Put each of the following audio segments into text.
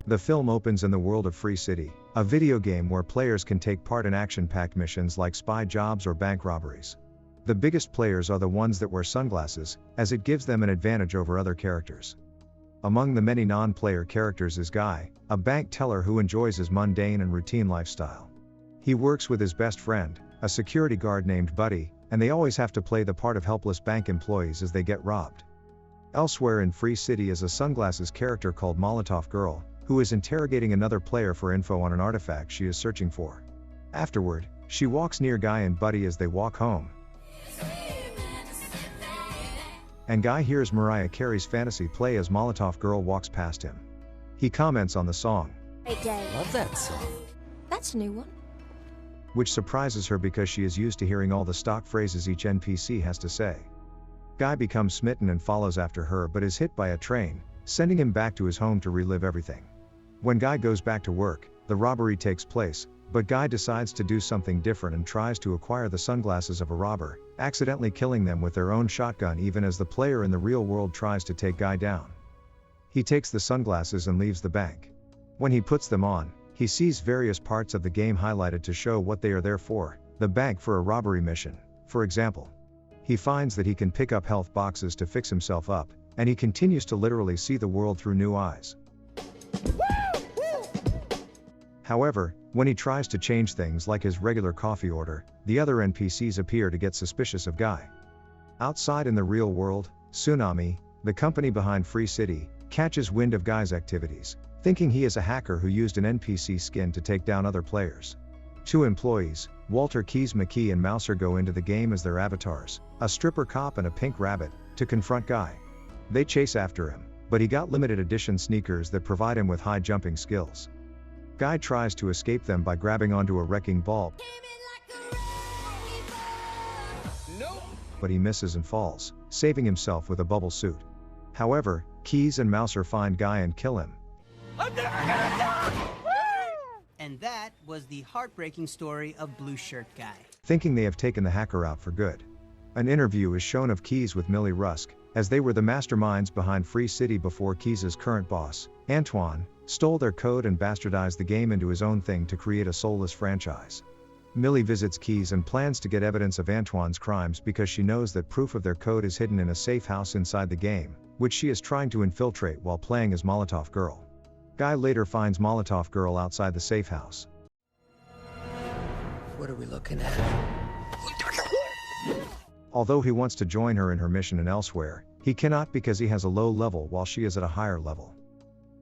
The film opens in the world of Free City, a video game where players can take part in action-packed missions like spy jobs or bank robberies. The biggest players are the ones that wear sunglasses, as it gives them an advantage over other characters. Among the many non-player characters is Guy, a bank teller who enjoys his mundane and routine lifestyle. He works with his best friend, a security guard named Buddy, and they always have to play the part of helpless bank employees as they get robbed. Elsewhere in Free City is a sunglasses character called Molotov Girl, who is interrogating another player for info on an artifact she is searching for. Afterward, she walks near Guy and Buddy as they walk home. And Guy hears Mariah Carey's Fantasy play as Molotov Girl walks past him. He comments on the song, Great day. Love that song. That's a new one. which surprises her because she is used to hearing all the stock phrases each NPC has to say. Guy becomes smitten and follows after her but is hit by a train, sending him back to his home to relive everything. When Guy goes back to work, the robbery takes place, but Guy decides to do something different and tries to acquire the sunglasses of a robber, accidentally killing them with their own shotgun even as the player in the real world tries to take Guy down. He takes the sunglasses and leaves the bank. When he puts them on, he sees various parts of the game highlighted to show what they are there for, the bank for a robbery mission, for example. He finds that he can pick up health boxes to fix himself up, and he continues to literally see the world through new eyes. However, when he tries to change things like his regular coffee order, the other NPCs appear to get suspicious of Guy. Outside in the real world, Tsunami, the company behind Free City, catches wind of Guy's activities, thinking he is a hacker who used an NPC skin to take down other players. Two employees, Walter Keys McKee and Mouser, go into the game as their avatars, a stripper cop and a pink rabbit, to confront Guy. They chase after him, but he got limited edition sneakers that provide him with high jumping skills. Guy tries to escape them by grabbing onto a wrecking ball, but he misses and falls, saving himself with a bubble suit. However, Keys and Mouser find Guy and kill him. And that was the heartbreaking story of Blue Shirt Guy. Thinking they have taken the hacker out for good. An interview is shown of Keys with Millie Rusk, as they were the masterminds behind Free City before Keys's current boss, Antoine, stole their code and bastardized the game into his own thing to create a soulless franchise. Millie visits Keys and plans to get evidence of Antoine's crimes because she knows that proof of their code is hidden in a safe house inside the game, which she is trying to infiltrate while playing as Molotov Girl. Guy later finds Molotov Girl outside the safe house. What are we looking at? Although he wants to join her in her mission and elsewhere, he cannot because he has a low level while she is at a higher level.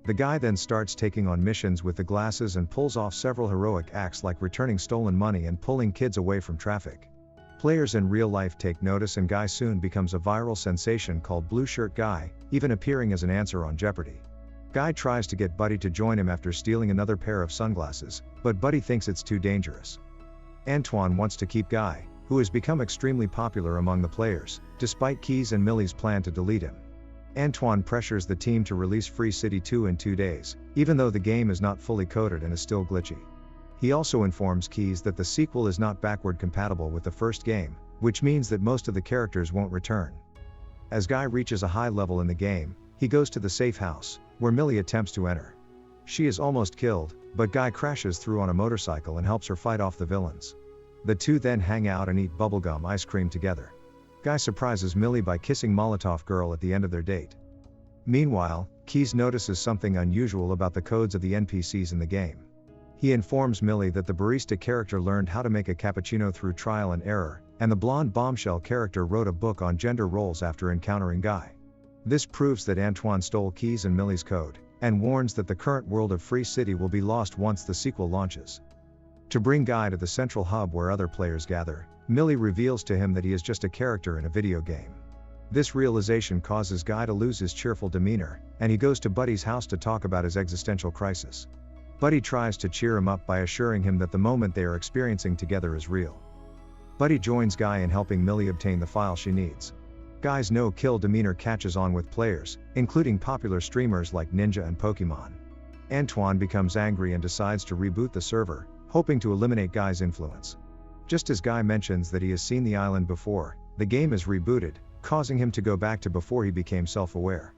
The guy then starts taking on missions with the glasses and pulls off several heroic acts like returning stolen money and pulling kids away from traffic. Players in real life take notice and Guy soon becomes a viral sensation called Blue Shirt Guy, even appearing as an answer on Jeopardy! Guy tries to get Buddy to join him after stealing another pair of sunglasses, but Buddy thinks it's too dangerous. Antoine wants to keep Guy, who has become extremely popular among the players, despite Keys and Millie's plan to delete him. Antoine pressures the team to release Free City 2 in 2 days, even though the game is not fully coded and is still glitchy. He also informs Keys that the sequel is not backward compatible with the first game, which means that most of the characters won't return. As Guy reaches a high level in the game, he goes to the safe house, where Millie attempts to enter. She is almost killed, but Guy crashes through on a motorcycle and helps her fight off the villains. The two then hang out and eat bubblegum ice cream together. Guy surprises Millie by kissing Molotov Girl at the end of their date. Meanwhile, Keys notices something unusual about the codes of the NPCs in the game. He informs Millie that the barista character learned how to make a cappuccino through trial and error, and the blonde bombshell character wrote a book on gender roles after encountering Guy. This proves that Antoine stole Keys and Millie's code, and warns that the current world of Free City will be lost once the sequel launches. To bring Guy to the central hub where other players gather, Millie reveals to him that he is just a character in a video game. This realization causes Guy to lose his cheerful demeanor, and he goes to Buddy's house to talk about his existential crisis. Buddy tries to cheer him up by assuring him that the moment they are experiencing together is real. Buddy joins Guy in helping Millie obtain the file she needs. Guy's no-kill demeanor catches on with players, including popular streamers like Ninja and Pokemon. Antoine becomes angry and decides to reboot the server, hoping to eliminate Guy's influence. Just as Guy mentions that he has seen the island before, the game is rebooted, causing him to go back to before he became self-aware.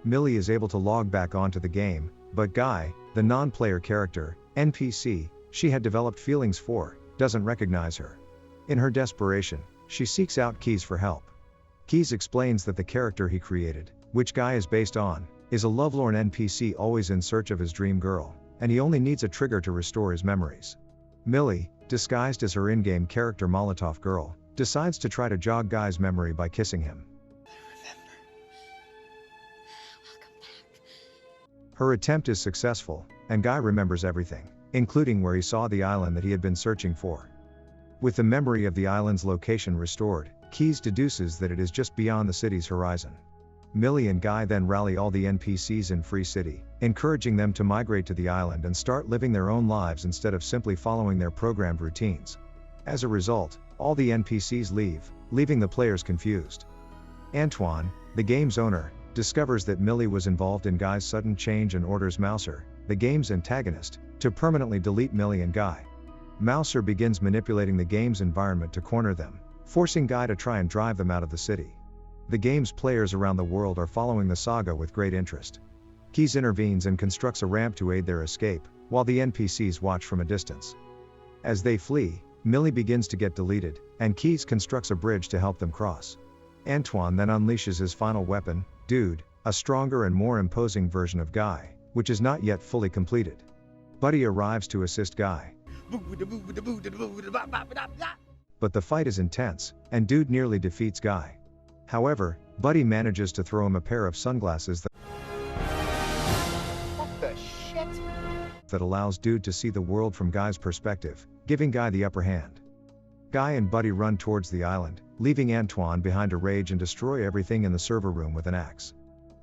Millie is able to log back onto the game, But Guy, the non-player character, NPC, she had developed feelings for, doesn't recognize her. In her desperation, she seeks out Keys for help. Keys explains that the character he created, which Guy is based on, is a lovelorn NPC always in search of his dream girl, and he only needs a trigger to restore his memories. Millie, disguised as her in-game character Molotov Girl, decides to try to jog Guy's memory by kissing him. Her attempt is successful, and Guy remembers everything, including where he saw the island that he had been searching for. With the memory of the island's location restored, Keys deduces that it is just beyond the city's horizon. Millie and Guy then rally all the NPCs in Free City, encouraging them to migrate to the island and start living their own lives instead of simply following their programmed routines. As a result, all the NPCs leave, leaving the players confused. Antoine, the game's owner, discovers that Millie was involved in Guy's sudden change and orders Mouser, the game's antagonist, to permanently delete Millie and Guy. Mouser begins manipulating the game's environment to corner them, forcing Guy to try and drive them out of the city. The game's players around the world are following the saga with great interest. Keys intervenes and constructs a ramp to aid their escape, while the NPCs watch from a distance. As they flee, Millie begins to get deleted, and Keys constructs a bridge to help them cross. Antoine then unleashes his final weapon, Dude, a stronger and more imposing version of Guy, which is not yet fully completed. Buddy arrives to assist Guy. But the fight is intense, and Dude nearly defeats Guy. However, Buddy manages to throw him a pair of sunglasses that allows Dude to see the world from Guy's perspective, giving Guy the upper hand. Guy and Buddy run towards the island, leaving Antoine behind to rage and destroy everything in the server room with an axe.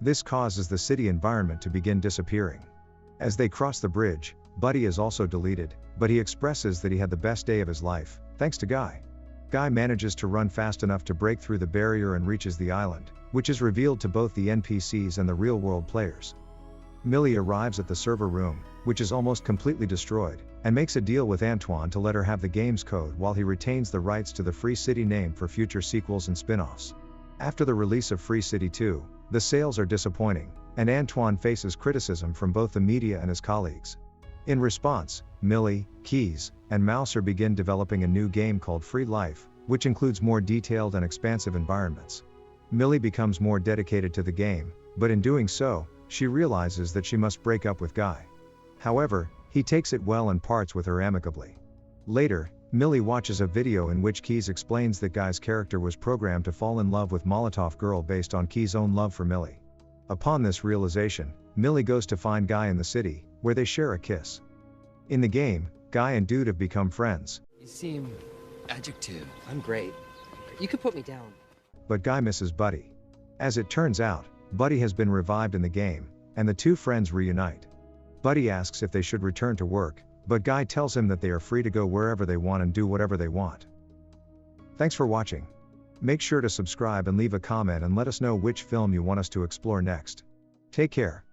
This causes the city environment to begin disappearing. As they cross the bridge, Buddy is also deleted, but he expresses that he had the best day of his life, thanks to Guy. Guy manages to run fast enough to break through the barrier and reaches the island, which is revealed to both the NPCs and the real-world players. Millie arrives at the server room, which is almost completely destroyed, and makes a deal with Antoine to let her have the game's code while he retains the rights to the Free City name for future sequels and spin-offs. After the release of Free City 2, the sales are disappointing, and Antoine faces criticism from both the media and his colleagues. In response, Millie, Keys, and Mouser begin developing a new game called Free Life, which includes more detailed and expansive environments. Millie becomes more dedicated to the game, but in doing so, she realizes that she must break up with Guy. However, he takes it well and parts with her amicably. Later, Millie watches a video in which Keys explains that Guy's character was programmed to fall in love with Molotov Girl based on Keys' own love for Millie. Upon this realization, Millie goes to find Guy in the city, where they share a kiss. In the game, Guy and Dude have become friends. You seem... Adjective. I'm great. You could put me down. But Guy misses Buddy. As it turns out, Buddy has been revived in the game, and the two friends reunite. Buddy asks if they should return to work, but Guy tells him that they are free to go wherever they want and do whatever they want. Thanks for watching. Make sure to subscribe and leave a comment and let us know which film you want us to explore next. Take care.